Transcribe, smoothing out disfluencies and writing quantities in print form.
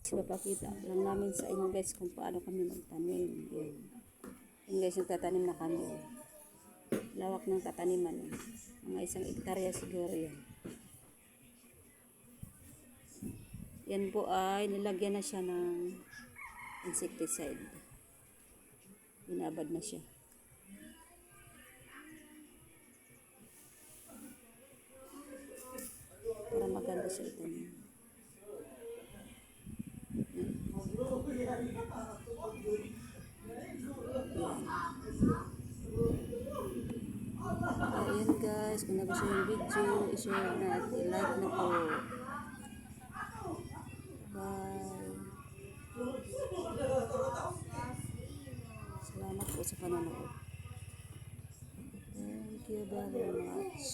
Papakita lang namin sa inyo guys kung paano kami magtanim. Yan guys, yung tatanim na kami. Lawak ng tataniman. Mga 1 hektarya siguro yan. Yan po ay nilagyan na siya ng insecticide. Binabad na siya. Para maganda siya itanim. Ayan guys, kung nagustuhan yung video, i-share na at i-like na po. Bye. Salamat po sa panonood. Thank you very much.